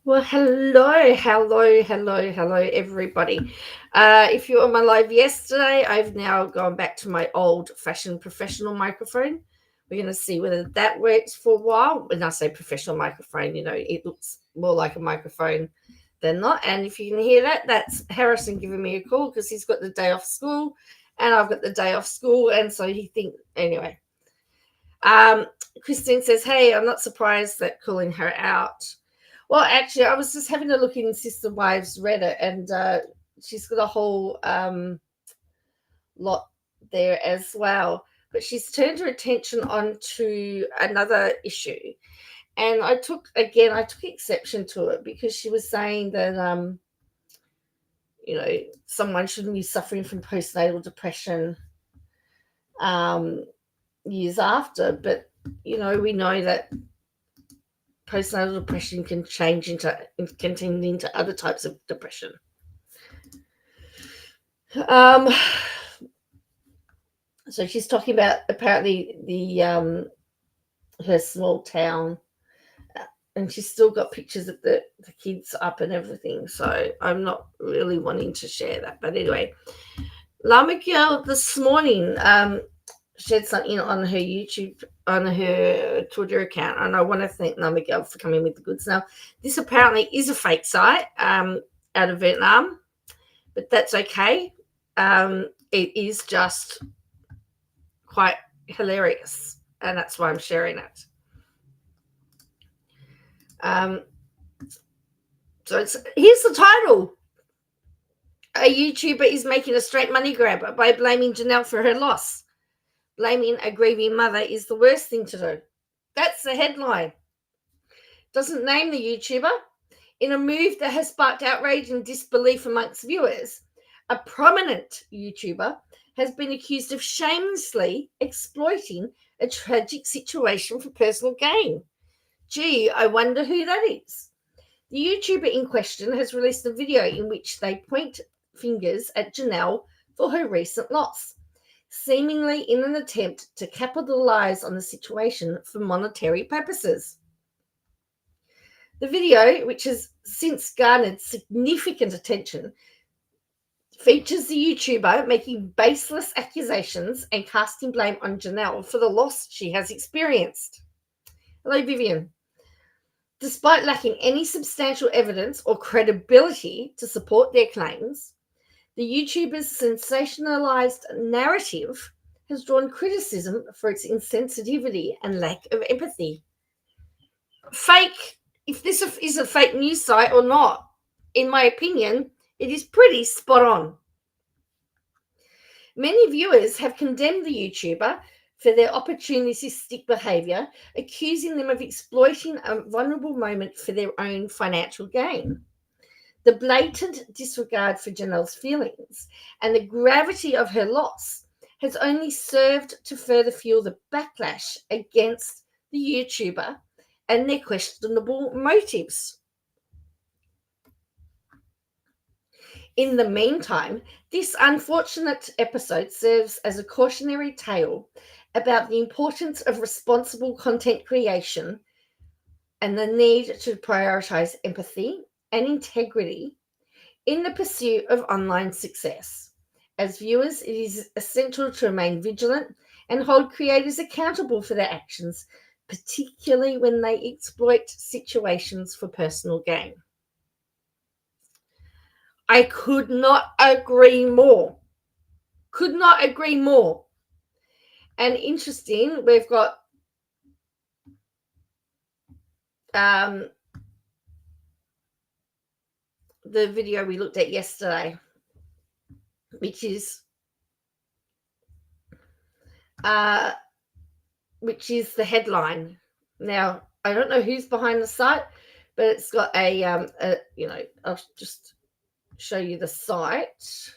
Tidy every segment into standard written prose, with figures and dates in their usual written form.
Well, hello, everybody. If you were on my live yesterday, I've now gone back to my old-fashioned professional microphone. We're going to see whether that works for a while. When I say professional microphone, it looks more like a microphone than not. And if you can hear that, that's Harrison giving me a call because he's got the day off school, and I've got the day off school, and so anyway. Christine says, "Hey, I'm not surprised that calling her out." Well, actually, I was just having a look in Sister Wives Reddit, and she's got a whole lot there as well. But she's turned her attention onto another issue, and I took exception to it because she was saying that someone shouldn't be suffering from postnatal depression years after, but we know that postnatal depression can change into other types of depression. So she's talking about apparently the her small town, and she's still got pictures of the kids up and everything. So I'm not really wanting to share that, but anyway, Llama Girl this morning shared something on her YouTube, on her Twitter account, and I want to thank Llama Girl for coming with the goods. Now, this apparently is a fake site out of Vietnam, but that's okay. It is just quite hilarious, and that's why I'm sharing it. So here's the title. A YouTuber is making a straight money grab by blaming Janelle for her loss. Blaming a grieving mother is the worst thing to do. That's the headline. Doesn't name the YouTuber. In a move that has sparked outrage and disbelief amongst viewers, a prominent YouTuber has been accused of shamelessly exploiting a tragic situation for personal gain. Gee, I wonder who that is. The YouTuber in question has released a video in which they point fingers at Janelle for her recent loss, seemingly in an attempt to capitalize on the situation for monetary purposes. The video, which has since garnered significant attention, features the YouTuber making baseless accusations and casting blame on Janelle for the loss she has experienced. Hello, Vivian. Despite lacking any substantial evidence or credibility to support their claims, the YouTuber's sensationalized narrative has drawn criticism for its insensitivity and lack of empathy. Fake, if this is a fake news site or not. in my opinion, it is pretty spot on. Many viewers have condemned the YouTuber for their opportunistic behavior, accusing them of exploiting a vulnerable moment for their own financial gain. The blatant disregard for Janelle's feelings and the gravity of her loss has only served to further fuel the backlash against the YouTuber and their questionable motives. In the meantime, this unfortunate episode serves as a cautionary tale about the importance of responsible content creation and the need to prioritize empathy and integrity in the pursuit of online success. As viewers, it is essential to remain vigilant and hold creators accountable for their actions, particularly when they exploit situations for personal gain. I could not agree more. Could not agree more. And interesting, we've got the video we looked at yesterday, which is the headline. Now, I don't know who's behind the site, but it's got I'll just show you the site.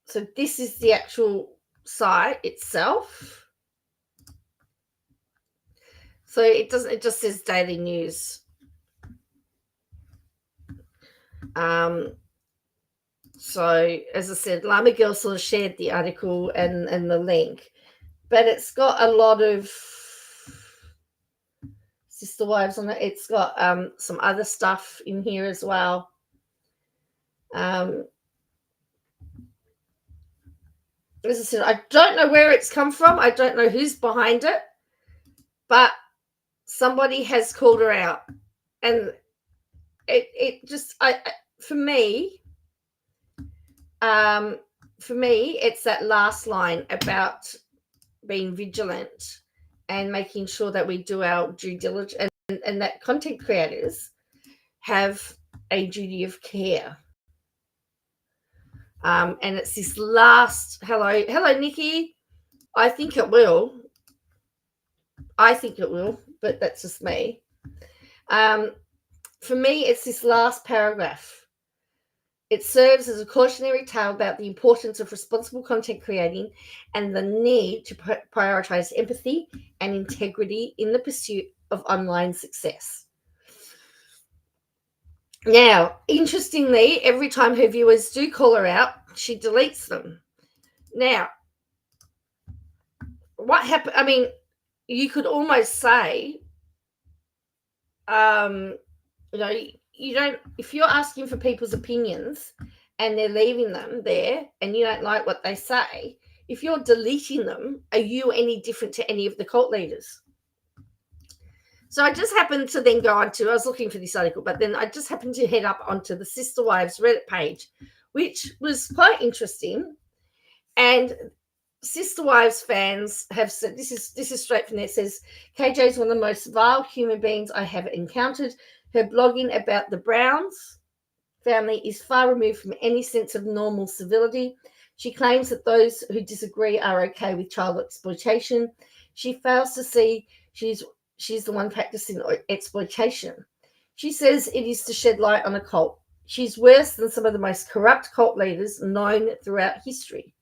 So this is the actual site itself. So it just says daily news. So as I said, Llama Girl sort of shared the article and the link, but it's got a lot of sister wives on it. It's got some other stuff in here as well. As I said, I don't know where it's come from. I don't know who's behind it, but somebody has called her out, and it just for me, it's that last line about being vigilant and making sure that we do our due diligence, and that content creators have a duty of care. And it's this last hello Nikki. I think it will, but that's just me. For me, it's this last paragraph. It serves as a cautionary tale about the importance of responsible content creating and the need to prioritize empathy and integrity in the pursuit of online success. Now, interestingly, every time her viewers do call her out, she deletes them. Now, what happened? I mean, you could almost say, you don't, if you're asking for people's opinions and they're leaving them there and you don't like what they say, if you're deleting them, are you any different to any of the cult leaders? So I just happened to then go on to, I was looking for this article, but then I just happened to head up onto the Sister Wives Reddit page, which was quite interesting. And Sister Wives fans have said, this is straight from there. It says, KJ is one of the most vile human beings I have encountered. Her blogging about the Browns family is far removed from any sense of normal civility. She claims that those who disagree are okay with child exploitation. She fails to see she's the one practicing exploitation. She says it is to shed light on a cult. She's worse than some of the most corrupt cult leaders known throughout history.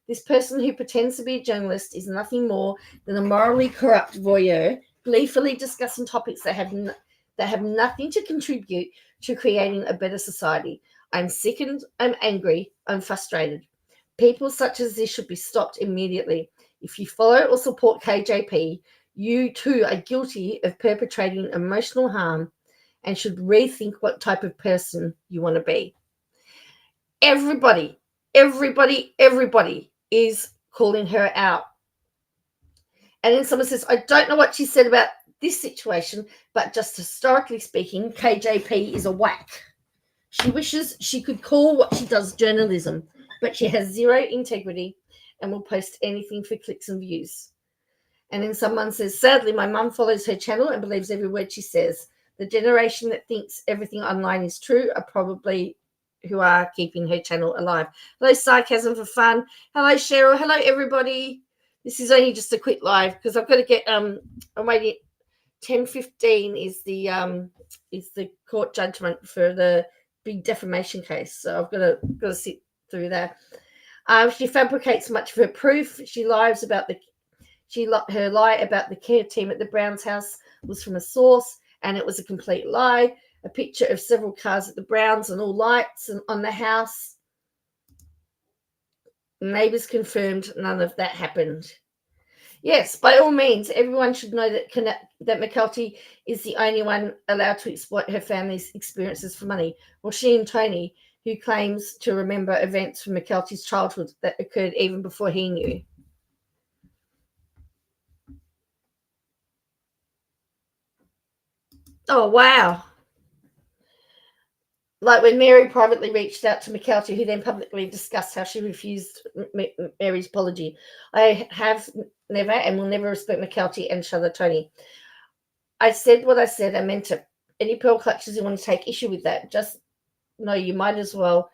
This person who pretends to be a journalist is nothing more than a morally corrupt voyeur, gleefully discussing topics that have nothing to contribute to creating a better society. I'm sickened, I'm angry, I'm frustrated. People such as this should be stopped immediately. If you follow or support KJP, you too are guilty of perpetrating emotional harm and should rethink what type of person you want to be. Everybody is calling her out. And then someone says, I don't know what she said about this situation, but just historically speaking, KJP is a whack. She wishes she could call what she does journalism, but she has zero integrity and will post anything for clicks and views. And then someone says, sadly, my mum follows her channel and believes every word she says. The generation that thinks everything online is true are probably who are keeping her channel alive. Hello, Sarcasm for Fun. Hello, Cheryl. Hello, everybody. This is only just a quick live because I've got to get I'm waiting. 10:15 is the court judgment for the big defamation case, so I've got to sit through that. She fabricates much of her proof. She lies about her lie about the care team at the Browns house was from a source, and it was a complete lie. A picture of several cars at the Browns and all lights on the house. Neighbors confirmed none of that happened. Yes, by all means, everyone should know that McKelty is the only one allowed to exploit her family's experiences for money. Well, she and Tony, who claims to remember events from McKelty's childhood that occurred even before he knew. Oh, wow. Like when Mary privately reached out to McKelty, who then publicly discussed how she refused Mary's apology. I have never and will never respect McKelty and Charlotte Tony. I said what I said. I meant it. Any pearl clutchers who want to take issue with that, just know you might as well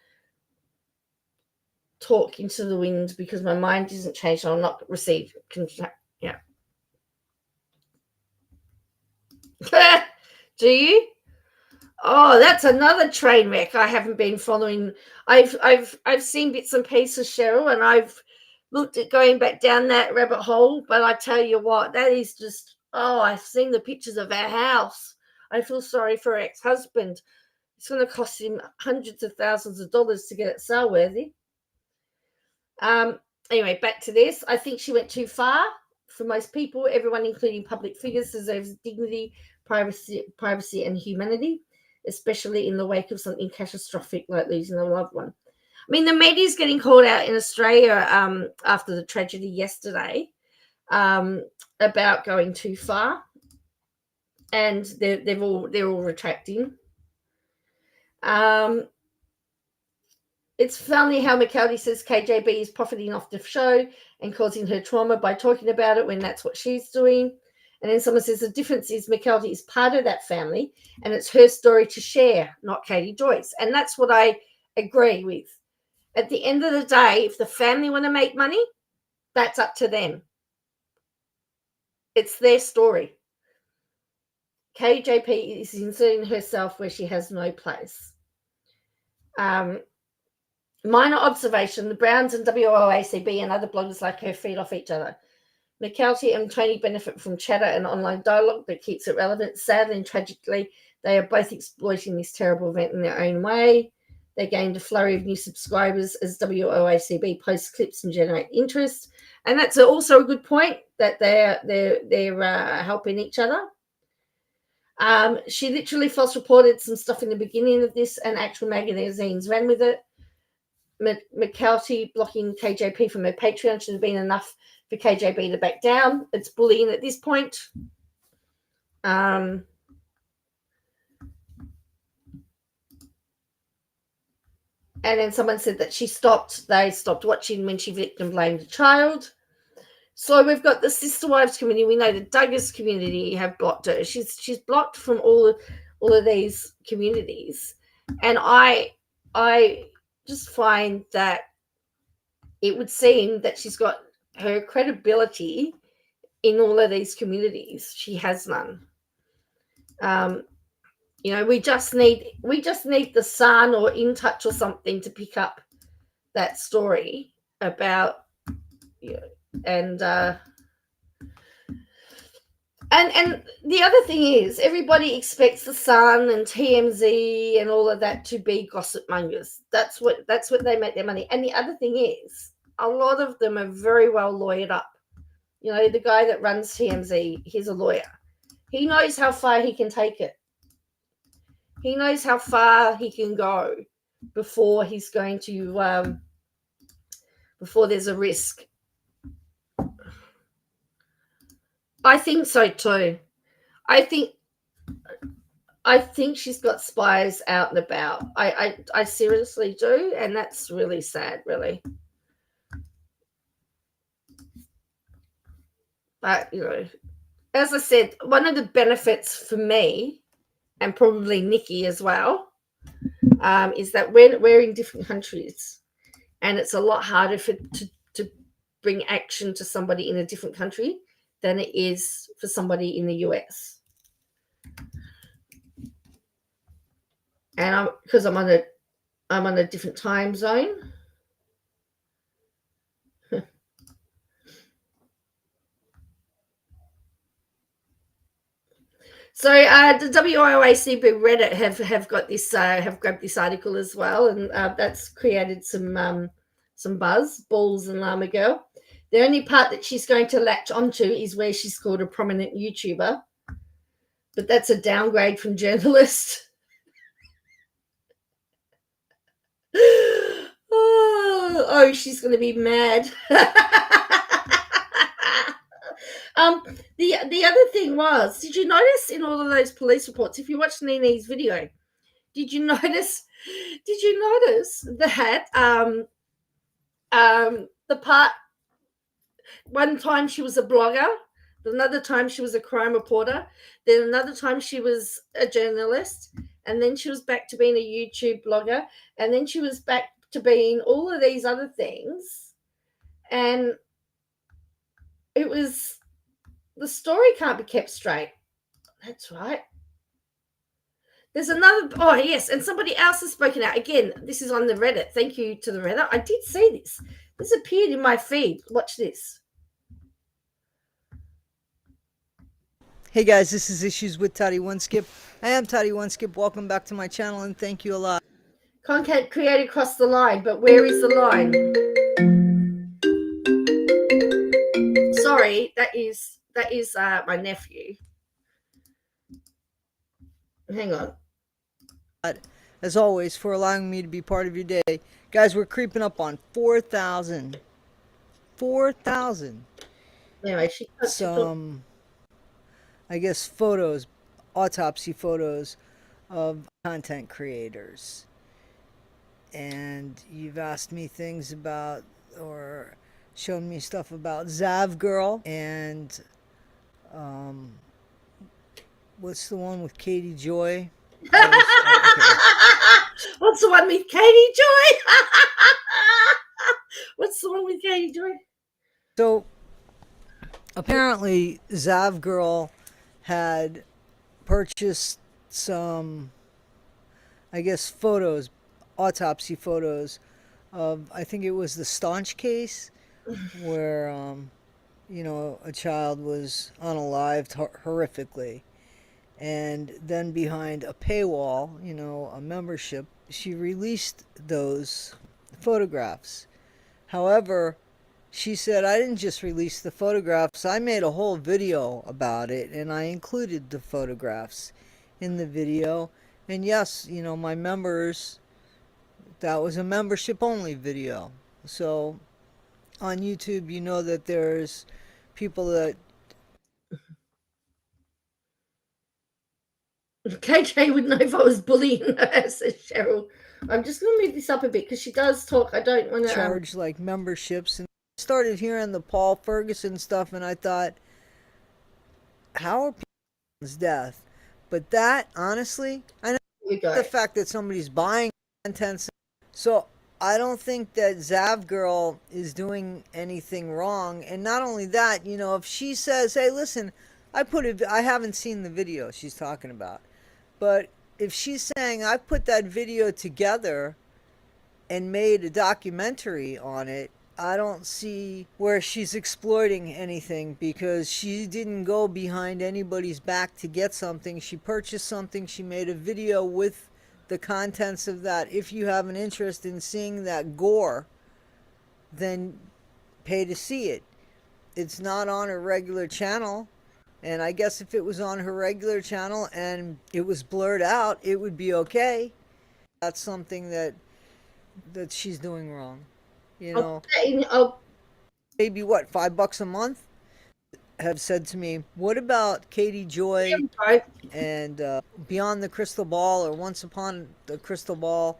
talk into the wind because my mind isn't changed. I'll not receive. Yeah. Do you? Oh, that's another train wreck I haven't been following. I've seen bits and pieces, Cheryl, and I've looked at going back down that rabbit hole. But I tell you what, that is just, I've seen the pictures of our house. I feel sorry for her ex-husband. It's going to cost him hundreds of thousands of dollars to get it sale worthy. Anyway, back to this. I think she went too far for most people. Everyone, including public figures, deserves dignity, privacy, and humanity, especially in the wake of something catastrophic like losing a loved one. I mean, the media is getting called out in Australia after the tragedy yesterday about going too far, and they're all retracting. It's funny how McKelty says KJB is profiting off the show and causing her trauma by talking about it when that's what she's doing. And then someone says the difference is McKelty is part of that family and it's her story to share, not Katie Joyce. And that's what I agree with. At the end of the day, if the family want to make money, that's up to them. It's their story. KJP is inserting herself where she has no place. Minor observation, the Browns and WOACB and other bloggers like her feed off each other. McKelty and Tony benefit from chatter and online dialogue that keeps it relevant. Sadly and tragically, they are both exploiting this terrible event in their own way. They gained a flurry of new subscribers as WOACB posts clips and generate interest. And that's also a good point that they're helping each other. She literally false reported some stuff in the beginning of this and actual magazines ran with it. McKelty blocking KJP from her Patreon should have been enough for KJP to back down. It's bullying at this point. And then someone said that they stopped watching when she victim blamed a child. So we've got the Sister Wives community. We know the Douglas community have blocked her. She's blocked from all of these communities. And I just find that it would seem that she's got her credibility in all of these communities. She has none. We just need the Sun or In Touch or something to pick up that story about and the other thing is everybody expects the Sun and TMZ and all of that to be gossip mongers. That's what they make their money. And the other thing is a lot of them are very well lawyered up. The guy that runs TMZ, he's a lawyer. He knows how far he can take it. He knows how far he can go before he's going to before there's a risk. I think so too. I think she's got spies out and about. I seriously do, and that's really sad, really. But as I said, one of the benefits for me and probably Nikki as well, is that we're in different countries, and it's a lot harder to bring action to somebody in a different country than it is for somebody in the US. And because I'm on a different time zone. So the WIOACB Reddit have got this have grabbed this article as well, and that's created some buzz. Ballz and Llama Girl. The only part that she's going to latch onto is where she's called a prominent YouTuber, but that's a downgrade from journalist. Oh, she's going to be mad. The other thing was, did you notice in all of those police reports, if you watched Nene's video, did you notice that the part one time she was a blogger, another time she was a crime reporter, then another time she was a journalist, and then she was back to being a YouTube blogger, and then she was back to being all of these other things. And it was, the story can't be kept straight. That's right. There's another, oh yes, and somebody else has spoken out. Again, this is on the Reddit. Thank you to the Reddit. I did see this. This appeared in my feed. Watch this. Hey guys, this is Issues with Toddy One Skip. I am Toddy One Skip. Welcome back to my channel and thank you a lot. Content created across the line, but where is the line? Sorry, that is my nephew. Hang on. As always, for allowing me to be part of your day. Guys, we're creeping up on 4,000. 4,000. Anyway, some, I guess, photos, autopsy photos of content creators. And you've asked me things about, or shown me stuff about Zav Girl and what's the one with Katie Joy? What's the one with Katie Joy? What's the one with Katie Joy? So apparently Zav Girl had purchased some, I guess, photos, autopsy photos of, I think it was the Staunch case, where you know, a child was unalived horrifically, and then behind a paywall, you know, a membership, she released those photographs. However, she said, I didn't just release the photographs, I made a whole video about it, and I included the photographs in the video. And yes, you know, my members, that was a membership only video. So on YouTube, you know that there's people that KJ would know if I was bullying her, says Cheryl. I'm just going to move this up a bit because she does talk. I don't want to charge like memberships. And I started hearing the Paul Ferguson stuff, and I thought, how are people's death? But that, honestly, I know the fact that somebody's buying content. So I don't think that Zav Girl is doing anything wrong. And not only that, you know, if she says, hey, listen, I haven't seen the video she's talking about, but if she's saying, I put that video together and made a documentary on it, I don't see where she's exploiting anything, because she didn't go behind anybody's back to get something. She purchased something. She made a video with the contents of that. If you have an interest in seeing that gore, then pay to see it. It's not on her regular channel. And I guess if it was on her regular channel and it was blurred out, it would be okay. That's something that she's doing wrong. You know, maybe what, $5 a month, have said to me, what about Katie Joy and Beyond the Crystal Ball, or Once Upon the Crystal Ball?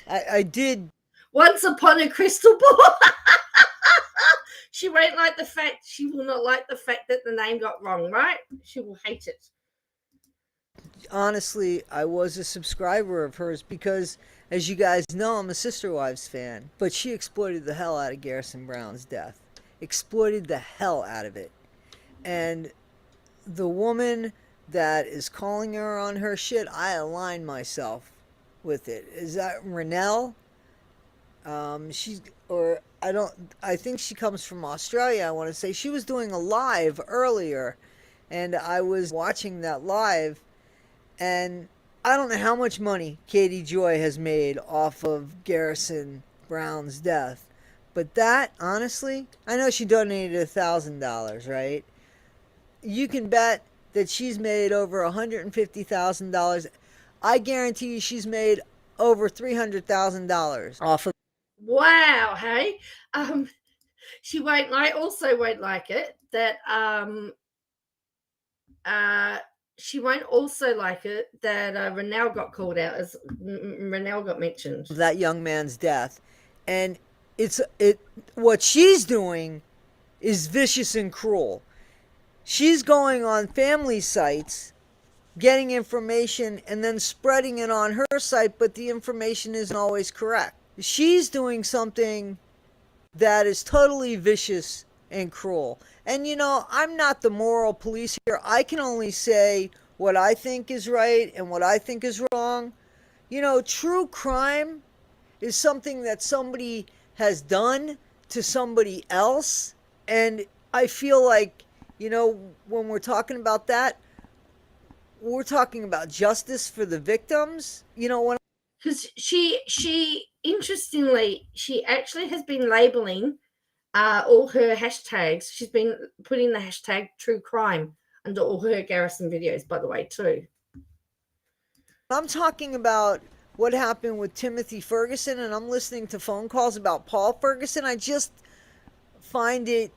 I did Once Upon a Crystal Ball. She won't like the fact, she will not like the fact that the name got wrong, right? She will hate it. honestly, I was a subscriber of hers because, as you guys know, I'm a Sister Wives fan. But she exploited the hell out of Garrison Brown's death. Exploited the hell out of it. And the woman that is calling her on her shit, I align myself with it. Is that Renelle? She's, or I don't, I think she comes from Australia, I want to say. She was doing a live earlier, and I was watching that live, and I don't know how much money Katie Joy has made off of Garrison Brown's death. But that, honestly, I know she donated $1,000, right? You can bet that she's made over $150,000. I guarantee you she's made over $300,000 off of. Wow, hey. She won't like, also won't like it that she won't also like it that Renelle got called out, as Renelle got mentioned. That young man's death. And what she's doing is vicious and cruel. She's going on family sites, getting information, and then spreading it on her site, but the information isn't always correct. She's doing something that is totally vicious and cruel. And you know, I'm not the moral police here. I can only say what I think is right and what I think is wrong. You know, true crime is something that somebody has done to somebody else. And I feel like, you know, when we're talking about that, we're talking about justice for the victims. You know, when because she interestingly, she actually has been labeling all her hashtags. She's been putting the hashtag true crime under all her Garrison videos, by the way, too. I'm talking about what happened with Timothy Ferguson, and I'm listening to phone calls about Paul Ferguson, I just find it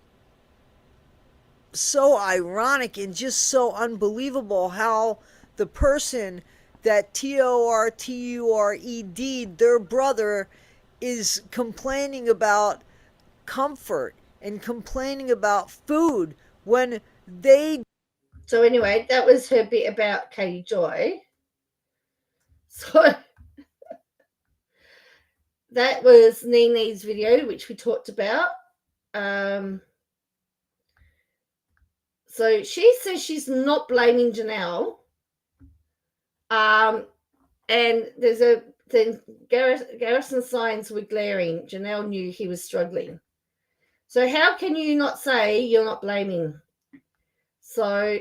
so ironic and just so unbelievable how the person that tortured their brother is complaining about comfort and complaining about food when they. So anyway, that was her bit about Katie Joy. So that was Nene's video, which we talked about. So she says she's not blaming Janelle. And there's then Garrison's signs were glaring. Janelle knew he was struggling. So how can you not say you're not blaming? So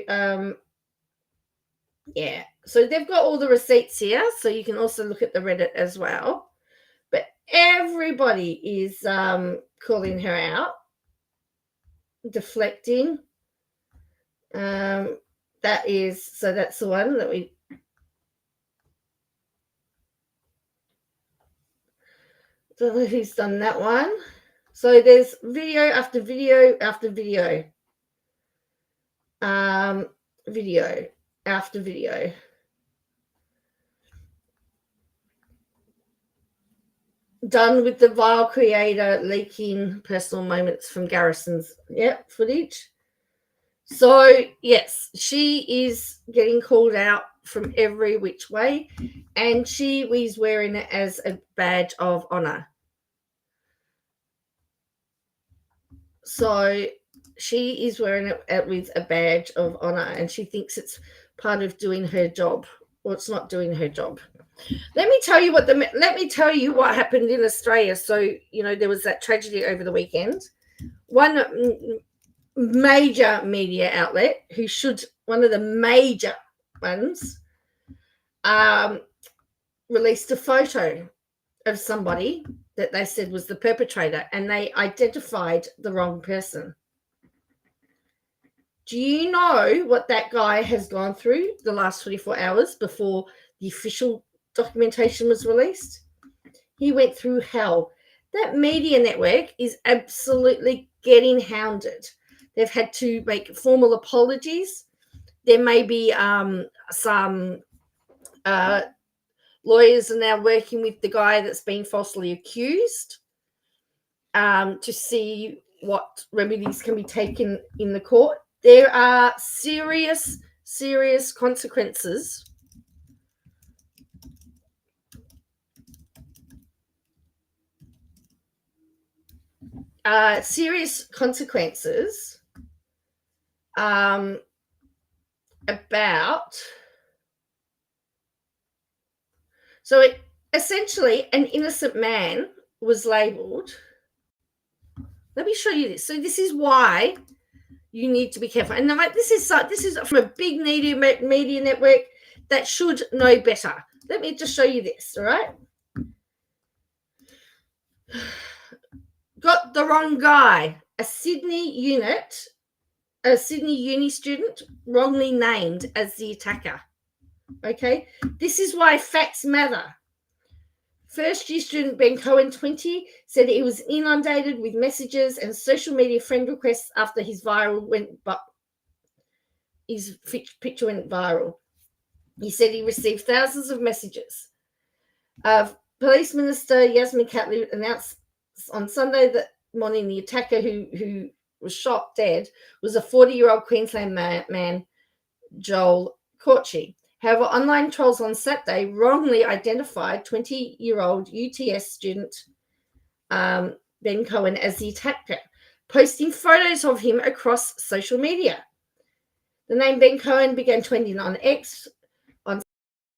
yeah. So they've got all the receipts here, so you can also look at the Reddit as well. But everybody is calling her out, deflecting. That's the one that we. Don't know who's done that one. So there's video after video after video. Video after video. Done with the vile creator leaking personal moments from Garrison's footage. So, yes, she is getting called out from every which way, and she is wearing it as a badge of honor. So she is wearing it with a badge of honor, and she thinks it's part of doing her job. Well, it's not doing her job. Let me tell you what happened in Australia. So, you know, there was that tragedy over the weekend. One major media outlet one of the major ones, released a photo of somebody that they said was the perpetrator, and they identified the wrong person. Do you know what that guy has gone through the last 24 hours before the official documentation was released? He went through hell. That media network is absolutely getting hounded. They've had to make formal apologies. There may be some lawyers are now working with the guy that's been falsely accused to see what remedies can be taken in the court. There are serious consequences serious consequences about. So essentially, an innocent man was labelled. Let me show you this. So this is why you need to be careful. And this is from a big media network that should know better. Let me just show you this. All right. Got the wrong guy. A Sydney uni student, wrongly named as the attacker. Okay. This is why facts matter. First-year student Ben Cohen, 20, said he was inundated with messages and social media friend requests after his picture went viral. He said he received thousands of messages. Police Minister Yasmin Catley announced on Sunday that morning the attacker who was shot dead was a 40-year-old Queensland man, Joanne Cochrane. However, online trolls on Saturday wrongly identified 20-year-old UTS student Ben Cohen as the attacker, posting photos of him across social media. The name Ben Cohen began trending on X on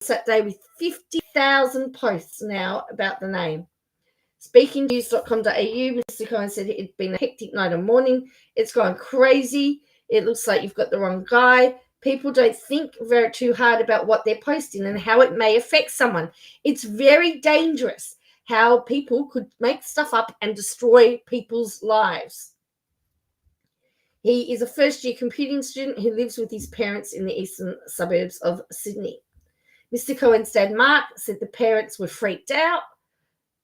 Saturday with 50,000 posts now about the name. Speaking to news.com.au, Mr. Cohen said it had been a hectic night and morning. It's gone crazy. It looks like you've got the wrong guy. People don't think very too hard about what they're posting and how it may affect someone. It's very dangerous how people could make stuff up and destroy people's lives. He is a first-year computing student who lives with his parents in the eastern suburbs of Sydney. Mr. Cohen's dad, Mark, said the parents were freaked out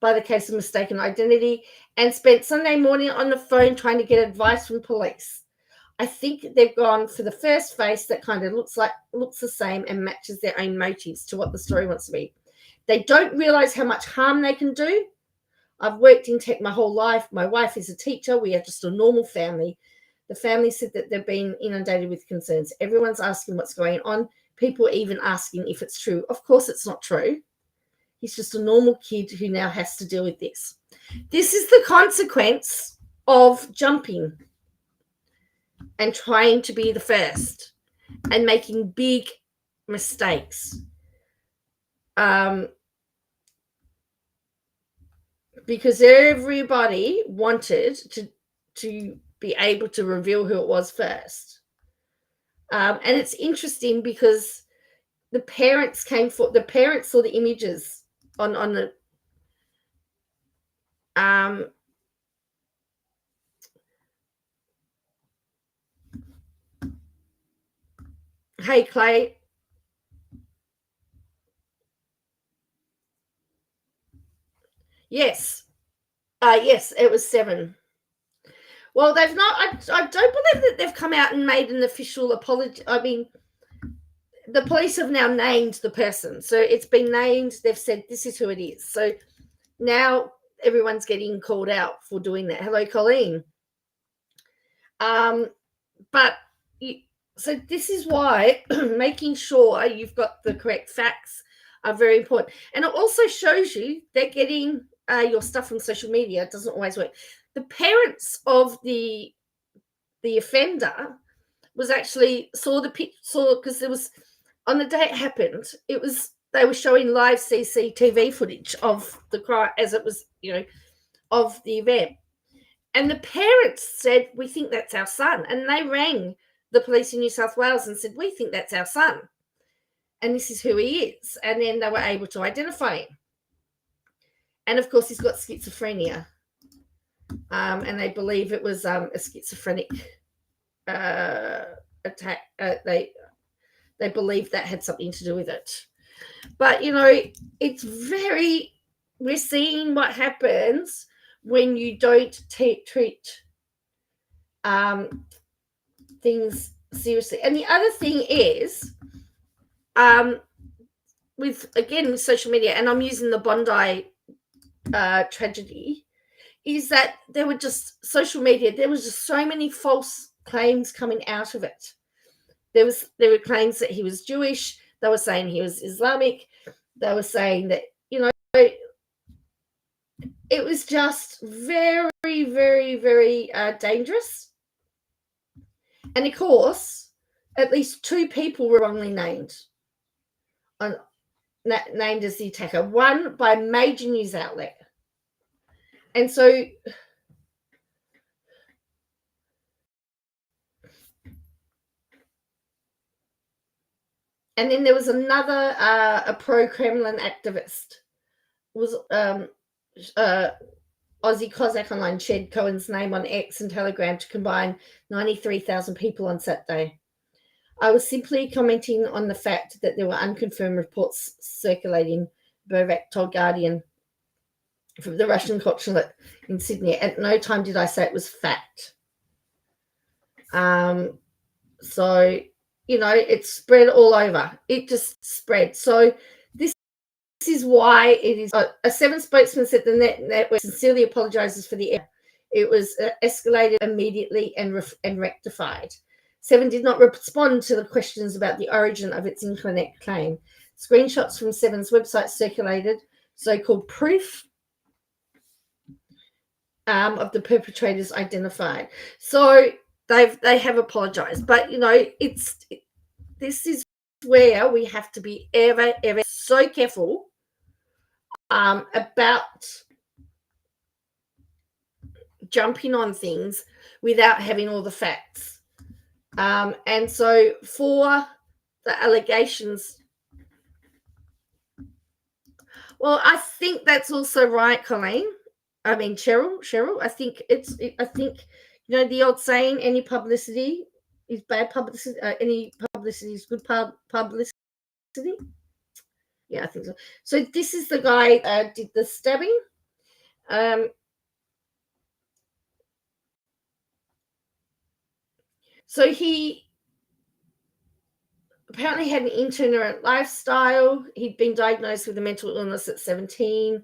by the case of mistaken identity and spent Sunday morning on the phone trying to get advice from police. I think they've gone for the first face that kind of looks the same and matches their own motives to what the story wants to be. They don't realize how much harm they can do. I've worked in tech my whole life. My wife is a teacher. We are just a normal family. The family said that they've been inundated with concerns. Everyone's asking what's going on. People even asking if it's true. Of course it's not true. He's just a normal kid who now has to deal with this. This is the consequence of jumping and trying to be the first and making big mistakes. Because everybody wanted to be able to reveal who it was first. And it's interesting because the parents saw the images on the hey Clay. Yes. Yes, it was 7. Well, they've not. I don't believe that they've come out and made an official apology. I mean, the police have now named the person. So it's been named. They've said this is who it is. So now everyone's getting called out for doing that. Hello, Colleen. So this is why making sure you've got the correct facts are very important. And it also shows you that getting your stuff from social media doesn't always work. The parents of the offender was actually saw because there was on the day it happened, they were showing live CCTV footage of the crime as it was, of the event. And the parents said, we think that's our son. And they rang the police in New South Wales and said, we think that's our son. And this is who he is. And then they were able to identify him. And of course, he's got schizophrenia. And they believe it was a schizophrenic attack. They believe that had something to do with it. But, it's we're seeing what happens when you don't treat things seriously. And the other thing is, with social media, and I'm using the Bondi tragedy, is that there were just social media. There was just so many false claims coming out of it. There were claims that he was Jewish. They were saying he was Islamic. They were saying that, it was just very, very, very dangerous. And of course, at least 2 people were wrongly named as the attacker, one by a major news outlet. And so and then there was another a pro-Kremlin activist, was Aussie Cossack Online shared Cohen's name on X and Telegram to combine 93,000 people on Saturday. I was simply commenting on the fact that there were unconfirmed reports circulating, Burvak told Guardian from the Russian consulate in Sydney. At no time did I say it was fact. So, you know, it spread all over. It just spread. So this is why it is. A Seven spokesman said the network sincerely apologizes for the error. It was escalated immediately and rectified. Seven did not respond to the questions about the origin of its incorrect claim. Screenshots from Seven's website circulated, so-called proof of the perpetrators identified. So they have apologized, but you know, this is where we have to be ever so careful about jumping on things without having all the facts. And so for the allegations, well, I think that's also right, Colleen. I mean, Cheryl. I think you know the old saying: any publicity is bad publicity. Any publicity is good publicity. Yeah, I think so. So this is the guy did the stabbing. So he apparently had an itinerant lifestyle. He'd been diagnosed with a mental illness at 17.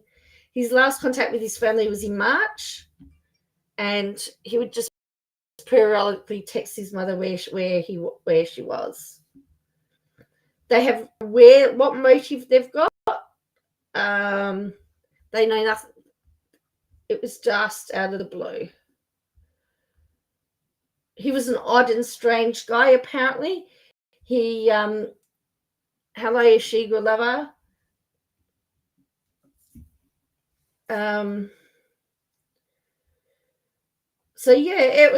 His last contact with his family was in March, and he would just periodically text his mother where she was. They have what motive they've got. They know nothing. It was just out of the blue. He was an odd and strange guy, apparently. He, hello, Shiga lover. So yeah,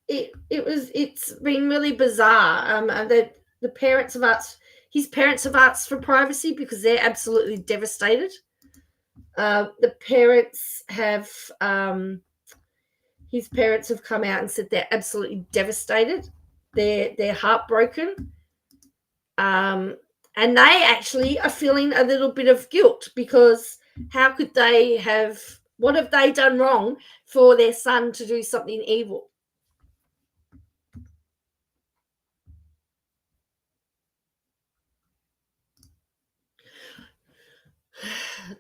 it's been really bizarre. The parents have asked, his parents have asked for privacy because they're absolutely devastated. The parents have, his parents have come out and said they're absolutely devastated. They're heartbroken. And they actually are feeling a little bit of guilt because how could they have, what have they done wrong for their son to do something evil?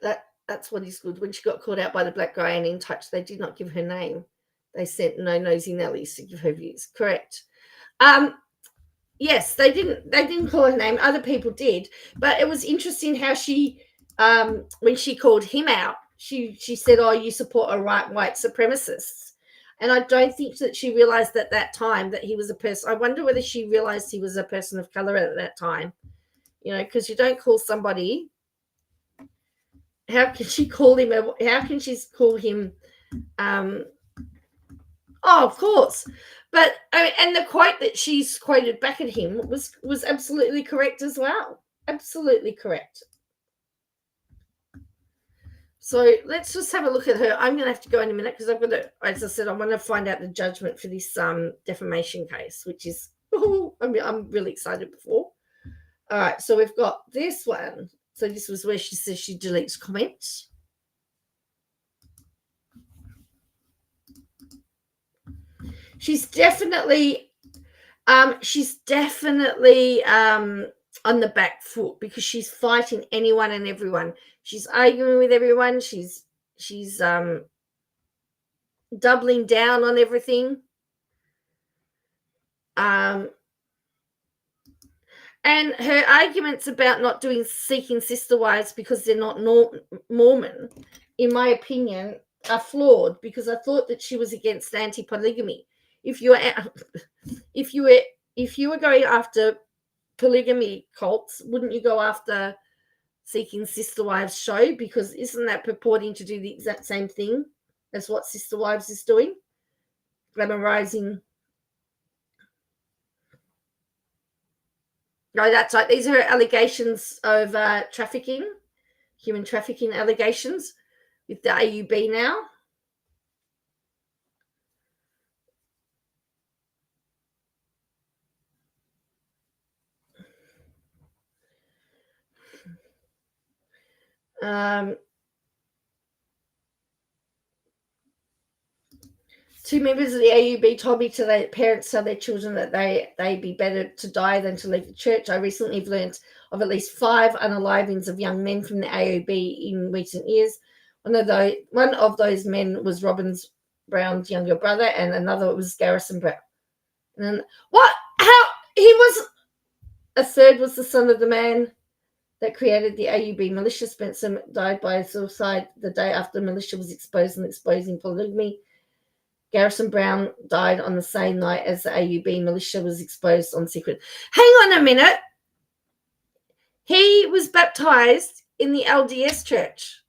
That's what is good. When she got called out by the black guy and in touch, they did not give her name. They sent no nosy Nellies to give her views. Correct. Yes, they didn't call her name. Other people did, but it was interesting how she, when she called him out, she said, "Oh, you support a white supremacist," and I don't think that she realized at that time that he was a person. I wonder whether she realized he was a person of color at that time. You know, because you don't call somebody. How can she call him? How can she call him? Oh, of course. But and the quote that she's quoted back at him was absolutely correct as well. Absolutely correct. So let's just have a look at her. I'm going to have to go in a minute because I've got to, as I said, I want to find out the judgment for this defamation case, which is, I'm really excited for. All right, so we've got this one. So this was where she says she deletes comments. She's definitely on the back foot because she's fighting anyone and everyone. She's arguing with everyone. She's doubling down on everything. And her arguments about not doing seeking sister wives because they're not Mormon in my opinion, are flawed, because I thought that she was against anti-polygamy. If you were going after polygamy cults, wouldn't you go after Seeking Sister Wives show? Because isn't that purporting to do the exact same thing as what Sister Wives is doing? Glamorizing. No, that's right. These are allegations of trafficking, human trafficking allegations with the AUB now. Two members of the AUB told me to their parents tell their children that they'd be better to die than to leave the church. I recently have learned of at least 5 unalivings of young men from the AUB in recent years. One of those men was Robbins Brown's younger brother, and another was Garrison Brown. And what? How? He was a third was the son of the man that created the AUB militia. Spencer died by suicide the day after the militia was exposed and exposing polygamy. Garrison Brown died on the same night as the AUB militia was exposed on secret. Hang on a minute. He was baptized in the LDS church.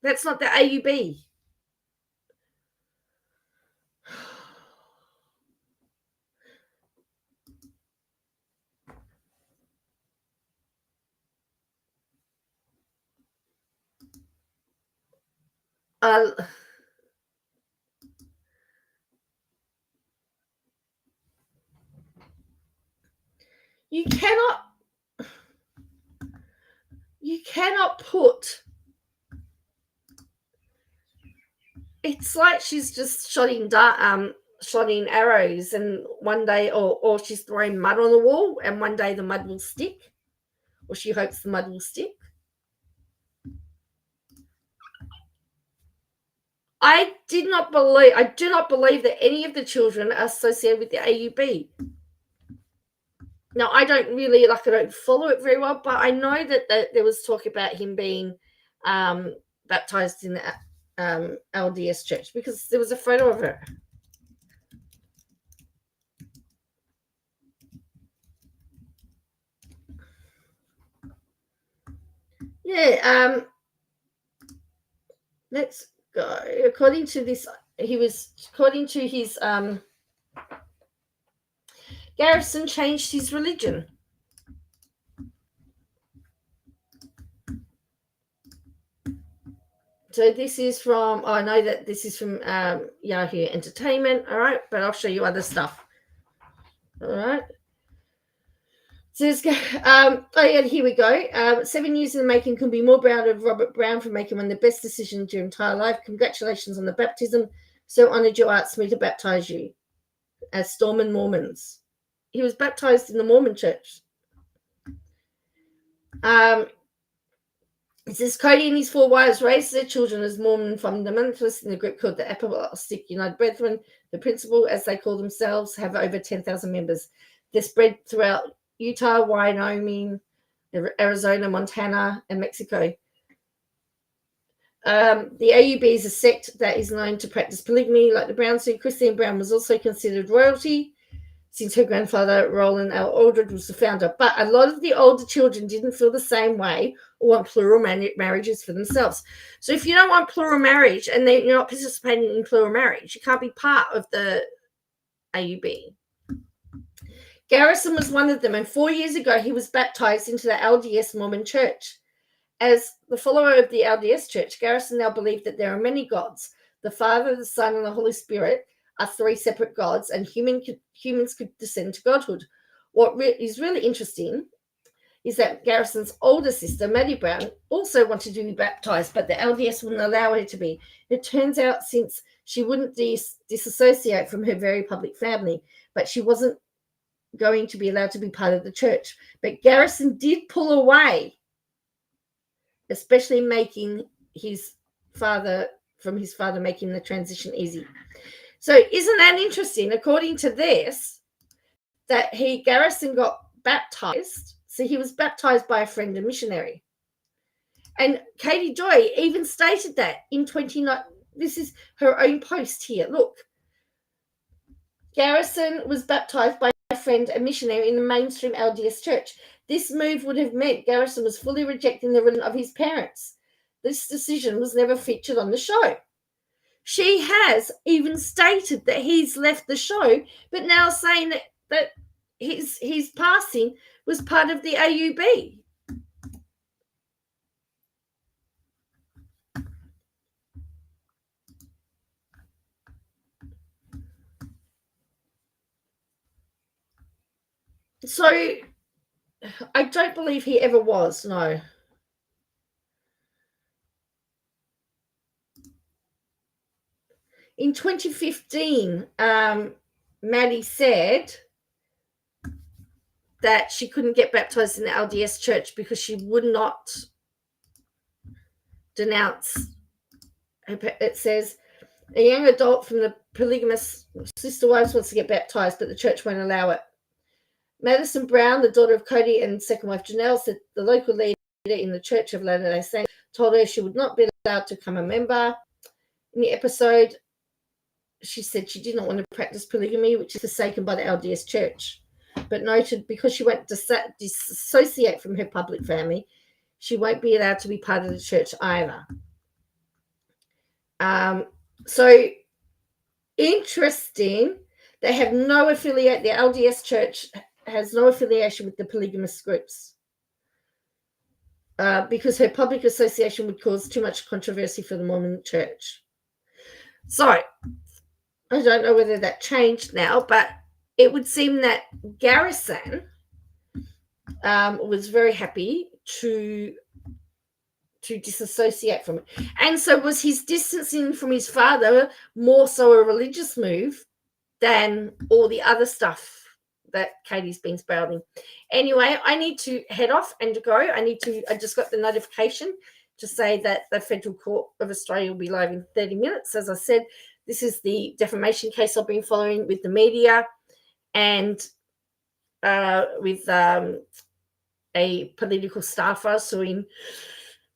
That's not the AUB. You cannot put. It's like she's just shooting arrows, and one day, or she's throwing mud on the wall, and one day the mud will stick, or she hopes the mud will stick. I do not believe that any of the children are associated with the AUB. Now, I don't follow it very well, but I know that there was talk about him being baptized in the LDS church, because there was a photo of her. Yeah, let's go. According to his Garrison changed his religion. So this is from, I know that this is from Yahoo Entertainment, all right, but I'll show you other stuff. All right. Says, here we go. 7 years in the making, can be more proud of Robert Brown for making one of the best decisions of your entire life. Congratulations on the baptism. So honored you asked me to baptize you as Storm Mormons. He was baptized in the Mormon church. It says Cody and his 4 wives raised their children as Mormon fundamentalists in a group called the Apostolic United Brethren. The principal, as they call themselves, have over 10,000 members. They're spread throughout Utah, Wyoming, Arizona, Montana, and Mexico. The AUB is a sect that is known to practice polygamy, like the Browns do. Christine Brown was also considered royalty, since her grandfather, Roland L. Aldred, was the founder. But a lot of the older children didn't feel the same way or want plural marriages for themselves. So if you don't want plural marriage and you're not participating in plural marriage, you can't be part of the AUB. Garrison was one of them, and 4 years ago, he was baptized into the LDS Mormon Church. As the follower of the LDS Church, Garrison now believed that there are many gods. The Father, the Son, and the Holy Spirit are 3 separate gods, and humans could descend to godhood. What is really interesting is that Garrison's older sister, Maddie Brown, also wanted to be baptized, but the LDS wouldn't allow her to be. It turns out, since she wouldn't disassociate from her very public family, but she wasn't going to be allowed to be part of the church. But Garrison did pull away, especially making his father making the transition easy. So isn't that interesting? According to this, that Garrison got baptized. So he was baptized by a friend, a missionary. And Katie Joy even stated that in 29. This is her own post here. Look. Garrison was baptized by a friend, a missionary in the mainstream LDS church. This move would have meant Garrison was fully rejecting the religion of his parents. This decision was never featured on the show. She has even stated that he's left the show, but now saying that his passing was part of the AUB. So I don't believe he ever was, no. In 2015, Maddie said that she couldn't get baptized in the LDS church because she would not denounce. It says a young adult from the polygamous sister wives wants to get baptized, but the church won't allow it. Madison Brown, the daughter of Cody and second wife Janelle, said the local leader in the Church of Latter-day Saints told her she would not be allowed to become a member. In the episode, she said she did not want to practice polygamy, which is forsaken by the LDS church, but noted because she won't dissociate from her public family, she won't be allowed to be part of the church either. So interesting. They have no affiliate. The LDS church has no affiliation with the polygamous groups because her public association would cause too much controversy for the Mormon church. So I don't know whether that changed now, but it would seem that Garrison was very happy to disassociate from it. And so was his distancing from his father more so a religious move than all the other stuff that Katie's been spouting. Anyway, I need to head off and go. I just got the notification to say that the Federal Court of Australia will be live in 30 minutes. As I said, this is the defamation case I've been following with the media and with a political staffer suing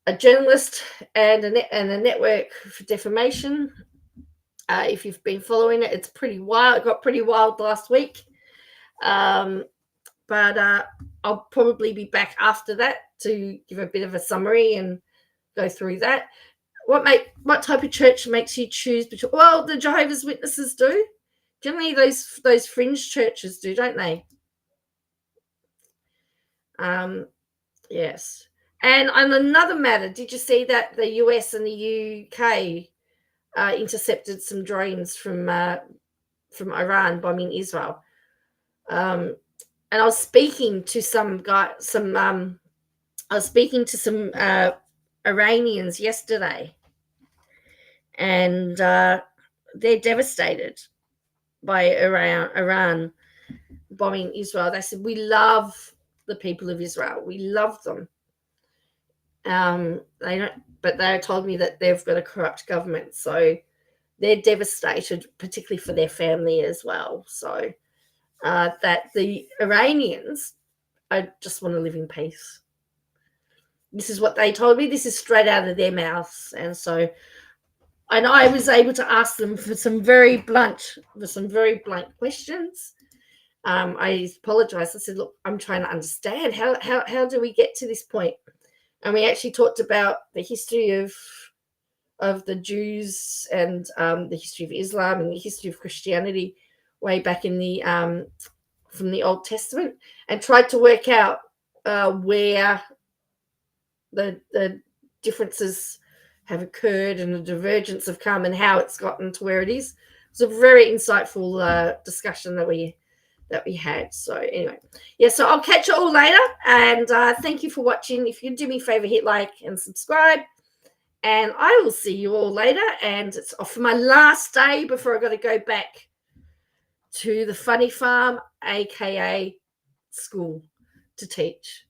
a journalist and a network for defamation. If you've been following it, it's pretty wild. It got pretty wild last week. But I'll probably be back after that to give a bit of a summary and go through that. What type of church makes you choose between? Well, the Jehovah's Witnesses do. Generally, those fringe churches do, don't they? Yes. And on another matter, did you see that the US and the UK intercepted some drones from Iran bombing Israel? And I was speaking to some Iranians yesterday, and they're devastated by Iran bombing Israel. They said, we love the people of Israel. We love them. They don't, but they told me that they've got a corrupt government, so they're devastated, particularly for their family as well. So that the Iranians, I just want to live in peace. This is what they told me. This is straight out of their mouths, and I was able to ask them for some very blunt questions. I apologized. I said, look, I'm trying to understand how do we get to this point? And we actually talked about the history of the Jews and the history of Islam and the history of Christianity way back in the from the Old Testament, and tried to work out where the differences have occurred and the divergence have come and how it's gotten to where it is. It's a very insightful discussion that we had. So anyway, yeah, so I'll catch you all later, and thank you for watching. If you do me a favor, hit like and subscribe, and I will see you all later. And it's off for my last day before I got to go back to the funny farm, aka school, to teach.